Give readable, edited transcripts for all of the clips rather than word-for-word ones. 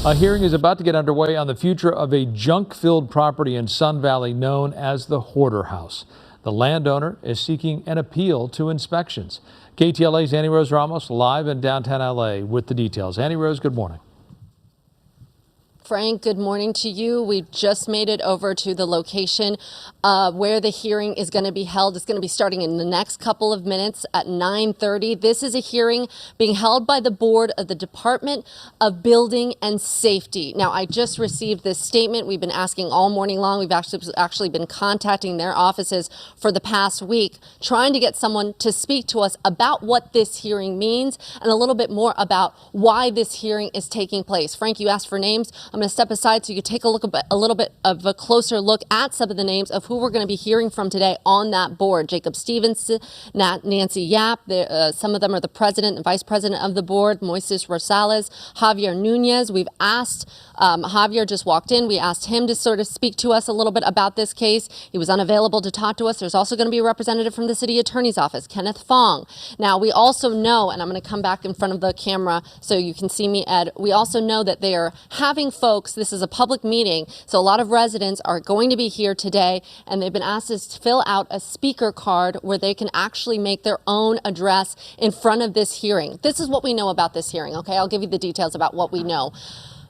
A hearing is about to get underway on the future of a junk-filled property in Sun Valley known as the Hoarder House. The landowner is seeking an appeal to inspections. KTLA's Annie Rose Ramos live in downtown LA with the details. Annie Rose, good morning. Frank, good morning to you. We've just made it over to the location where the hearing is going to be held. It's going to be starting in the next couple of minutes at 9:30. This is a hearing being held by the board of the Department of Building and Safety. Now, I just received this statement. We've been asking all morning long. We've actually been contacting their offices for the past week, trying to get someone to speak to us about what this hearing means and a little bit more about why this hearing is taking place. Frank, you asked for names. I'm going to step aside so you take a little bit of a closer look at some of the names of who we're going to be hearing from today on that board. Jacob Stevenson, Nancy Yap, some of them are the president and vice president of the board, Moises Rosales, Javier Nunez. We've asked, Javier just walked in, we asked him to sort of speak to us a little bit about this case. He was unavailable to talk to us. There's also going to be a representative from the city attorney's office, Kenneth Fong. Now, we also know, and I'm going to come back in front of the camera so you can see me, Ed, we also know that they are having folks, this is a public meeting, so a lot of residents are going to be here today, and they've been asked to fill out a speaker card where they can actually make their own address in front of this hearing. This is what we know about this hearing, okay? I'll give you the details about what we know.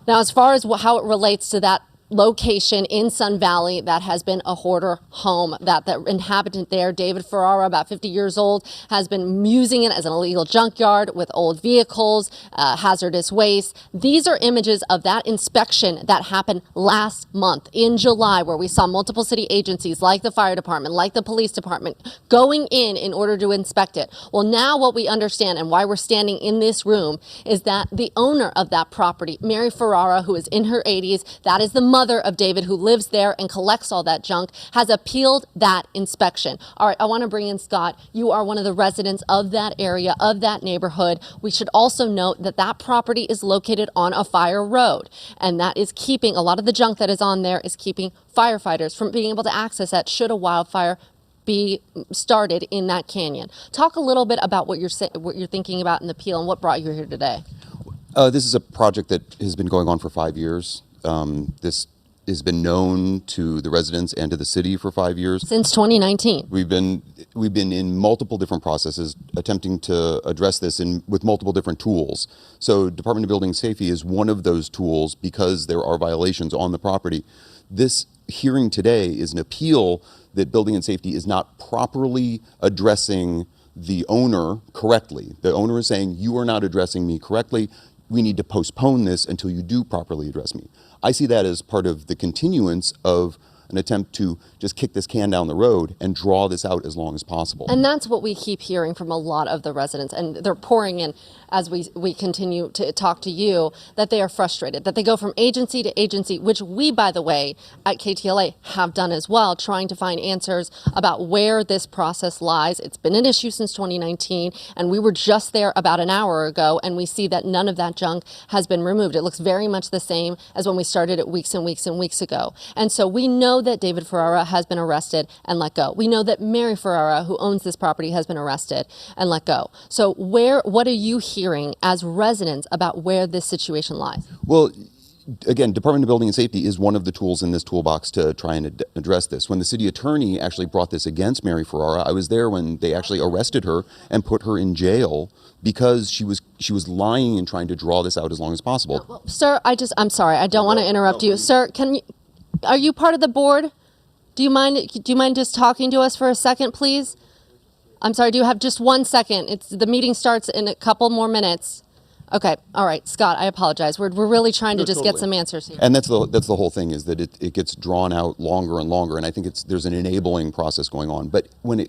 Now, as far as how it relates to that location in Sun Valley that has been a hoarder home, that the inhabitant there, David Ferrara, about 50 years old, has been using it as an illegal junkyard with old vehicles, hazardous waste. These are images of that inspection that happened last month in July, where we saw multiple city agencies like the fire department, like the police department, going in order to inspect it. Well, now what we understand and why we're standing in this room is that the owner of that property, Mary Ferrara, who is in her 80s, that is the mother of David, who lives there and collects all that junk, has appealed that inspection. All right, I want to bring in Scott. You are one of the residents of that area, of that neighborhood. We should also note that that property is located on a fire road, and that is keeping a lot of the junk that is on there is keeping firefighters from being able to access that should a wildfire be started in that canyon. Talk a little bit about what you're thinking about in the appeal and what brought you here today. This is a project that has been going on for 5 years. This has been known to the residents and to the city for 5 years. Since 2019. We've been in multiple different processes attempting to address this with multiple different tools. So Department of Building Safety is one of those tools because there are violations on the property. This hearing today is an appeal that Building and Safety is not properly addressing the owner correctly. The owner is saying, you are not addressing me correctly. We need to postpone this until you do properly address me. I see that as part of the continuance of an attempt to just kick this can down the road and draw this out as long as possible. And that's what we keep hearing from a lot of the residents, and they're pouring in as we continue to talk to you, that they are frustrated, that they go from agency to agency, which we, by the way, at KTLA have done as well, trying to find answers about where this process lies. It's been an issue since 2019, and we were just there about an hour ago, and we see that none of that junk has been removed. It looks very much the same as when we started it weeks and weeks and weeks ago. And so we know that David Ferrara has been arrested and let go. We know that Mary Ferrara, who owns this property, has been arrested and let go. So what are you hearing as residents about where this situation lies? Well, again, Department of Building and Safety is one of the tools in this toolbox to try and address this. When the city attorney actually brought this against Mary Ferrara, I was there when they actually arrested her and put her in jail because she was lying and trying to draw this out as long as possible. Well, sir, I'm sorry, I don't want to interrupt you. Sir, are you part of the board? Do you mind just talking to us for a second, please? I'm sorry, do you have just 1 second? The meeting starts in a couple more minutes. Okay, all right, Scott, I apologize. We're really trying to just get some answers here. And that's the whole thing, is that it gets drawn out longer and longer, and I think there's an enabling process going on. But when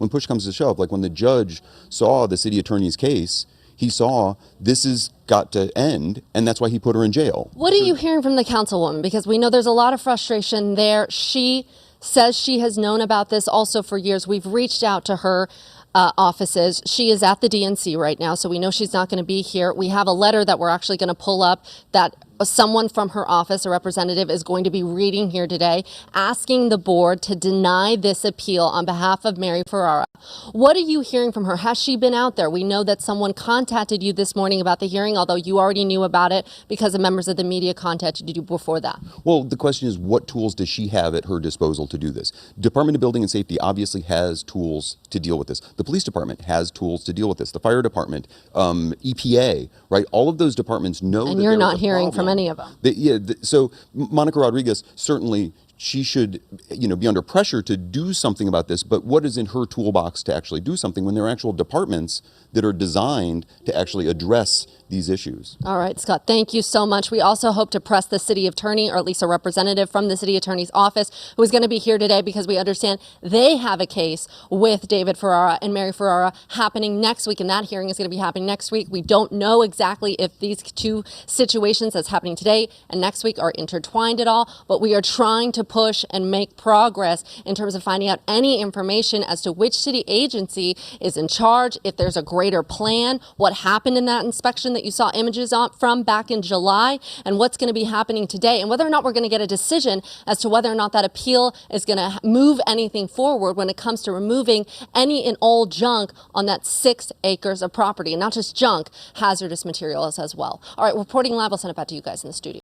push comes to shove, like when the judge saw the city attorney's case, he saw this has got to end, and that's why he put her in jail. What are you hearing from the councilwoman? Because we know there's a lot of frustration there. She says she has known about this also for years. We've reached out to her offices. She is at the DNC right now, so we know she's not going to be here. We have a letter that we're actually going to pull up that someone from her office, a representative, is going to be reading here today, asking the board to deny this appeal on behalf of Mary Ferrara. What are you hearing from her? Has she been out there? We know that someone contacted you this morning about the hearing, although you already knew about it because the members of the media contacted you before that. Well, the question is, what tools does she have at her disposal to do this? Department of Building and Safety obviously has tools to deal with this. The police department has tools to deal with this. The fire department, EPA, right? All of those departments know And that you're there not is a hearing problem. from any of them. So Monica Rodriguez, certainly she should, be under pressure to do something about this, but what is in her toolbox to actually do something when there are actual departments that are designed to actually address these issues? All right, Scott, thank you so much. We also hope to press the city attorney, or at least a representative from the city attorney's office, who is going to be here today because we understand they have a case with David Ferrara and Mary Ferrara happening next week, and that hearing is going to be happening next week. We don't know exactly if these two situations that's happening today and next week are intertwined at all, but we are trying to push and make progress in terms of finding out any information as to which city agency is in charge, if there's a greater plan, what happened in that inspection that you saw images from back in July, and what's going to be happening today, and whether or not we're going to get a decision as to whether or not that appeal is going to move anything forward when it comes to removing any and all junk on that 6 acres of property, and not just junk, hazardous materials as well. All right, reporting live, I'll send it back to you guys in the studio.